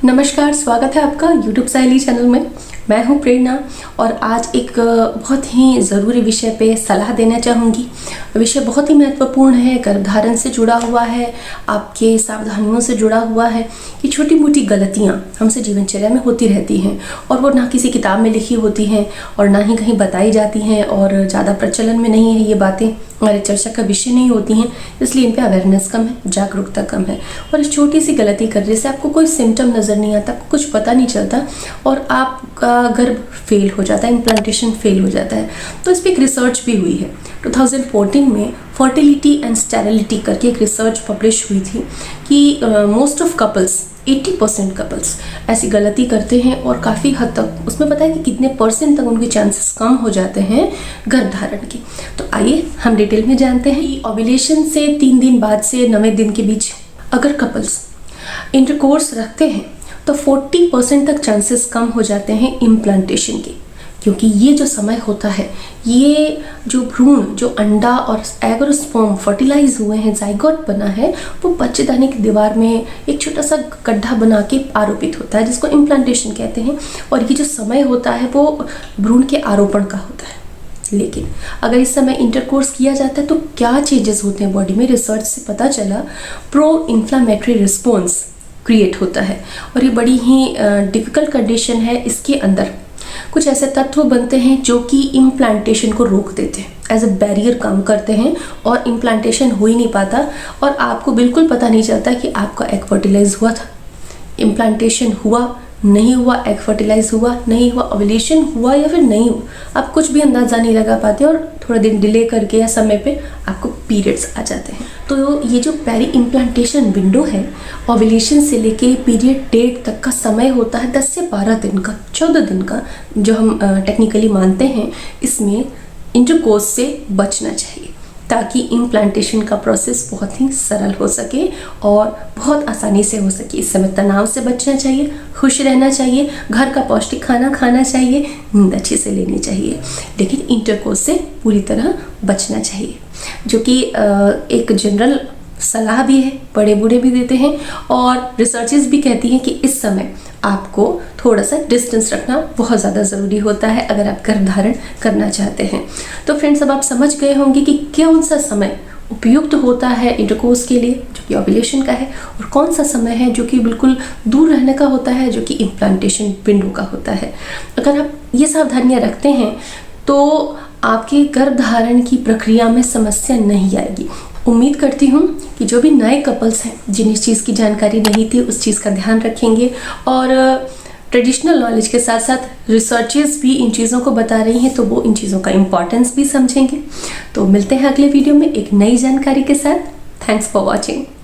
नमस्कार, स्वागत है आपका YouTube सहेली चैनल में। मैं हूं प्रेरणा और आज एक बहुत ही ज़रूरी विषय पे सलाह देना चाहूँगी। विषय बहुत ही महत्वपूर्ण है, गर्भधारण से जुड़ा हुआ है, आपके सावधानियों से जुड़ा हुआ है कि छोटी मोटी गलतियाँ हमसे जीवनचर्या में होती रहती हैं और वो ना किसी किताब में लिखी होती हैं और ना ही कहीं बताई जाती हैं और ज़्यादा प्रचलन में नहीं है। ये बातें हमारे चर्चा का विषय नहीं होती हैं, इसलिए इन पे अवेयरनेस कम है, जागरूकता कम है। और इस छोटी सी गलती करने से आपको कोई सिम्टम नज़र नहीं आता, कुछ पता नहीं चलता और आपका गर्भ फेल हो जाता है, इम्प्लांटेशन फेल हो जाता है। तो इस पर एक रिसर्च भी हुई है। 2014 में फर्टिलिटी एंड स्टेरिलिटी करके एक रिसर्च पब्लिश हुई थी कि मोस्ट ऑफ कपल्स 80% कपल्स ऐसी गलती करते हैं और काफ़ी हद तक उसमें पता है कि कितने परसेंट तक उनके चांसेस कम हो जाते हैं गर्भधारण के। तो आइए हम डिटेल में जानते हैं कि ओव्यूलेशन से 3 दिन बाद से 9वें दिन के बीच अगर कपल्स इंटरकोर्स रखते हैं तो 40% तक चांसेस कम हो जाते हैं इम्प्लांटेशन के, क्योंकि ये जो समय होता है, ये जो भ्रूण, जो अंडा और एग और स्पर्म फर्टिलाइज हुए हैं, जाइगोट बना है, वो बच्चेदानी की दीवार में एक छोटा सा गड्ढा बना के आरोपित होता है, जिसको इम्प्लांटेशन कहते हैं। और ये जो समय होता है वो भ्रूण के आरोपण का होता है। लेकिन अगर इस समय इंटरकोर्स किया जाता है तो क्या चेंजेस होते हैं बॉडी में? रिसर्च से पता चला प्रो इन्फ्लामेटरी रिस्पॉन्स क्रिएट होता है और ये बड़ी ही डिफ़िकल्ट कंडीशन है। इसके अंदर कुछ ऐसे तत्व बनते हैं जो कि इम्प्लांटेशन को रोक देते हैं, एज अ बैरियर काम करते हैं और इम्प्लांटेशन हो ही नहीं पाता और आपको बिल्कुल पता नहीं चलता कि आपका एग फर्टिलाइज हुआ था, इम्प्लांटेशन हुआ नहीं हुआ, एग फर्टिलाइज हुआ नहीं हुआ, ओव्यूलेशन हुआ या फिर नहीं हुआ। आप कुछ भी अंदाज़ा नहीं लगा पाते और थोड़ा दिन डिले करके या समय पे आपको पीरियड्स आ जाते हैं। तो ये जो पेरी इम्प्लांटेशन विंडो है, ओव्यूलेशन से लेके पीरियड डेट तक का समय होता है 10 से 12 दिन का, 14 दिन का, जो हम टेक्निकली मानते हैं। इसमें इंटरकोर्स से बचना चाहिए ताकि इम्प्लांटेशन का प्रोसेस बहुत ही सरल हो सके और बहुत आसानी से हो सके। इस समय तनाव से बचना चाहिए, खुश रहना चाहिए, घर का पौष्टिक खाना खाना चाहिए, नींद अच्छे से लेनी चाहिए, लेकिन इंटरकोर्स से पूरी तरह बचना चाहिए, जो कि एक जनरल सलाह भी है, बड़े बूढ़े भी देते हैं और रिसर्चेस भी कहती हैं कि इस समय आपको थोड़ा सा डिस्टेंस रखना बहुत ज़्यादा ज़रूरी होता है अगर आप गर्भधारण करना चाहते हैं। तो फ्रेंड्स, अब आप समझ गए होंगे कि कौन सा समय उपयुक्त होता है इंटरकोर्स के लिए, जो कि ओव्यूलेशन का है, और कौन सा समय है जो कि बिल्कुल दूर रहने का होता है, जो कि इम्प्लांटेशन विंडो का होता है। अगर आप ये सावधानियाँ रखते हैं तो आपके गर्भधारण की प्रक्रिया में समस्या नहीं आएगी। उम्मीद करती हूँ कि जो भी नए कपल्स हैं जिन्हें इस चीज़ की जानकारी नहीं थी, उस चीज़ का ध्यान रखेंगे और ट्रेडिशनल नॉलेज के साथ साथ रिसर्चेस भी इन चीज़ों को बता रही हैं, तो वो इन चीज़ों का इम्पोर्टेंस भी समझेंगे। तो मिलते हैं अगले वीडियो में एक नई जानकारी के साथ। Thanks for watching.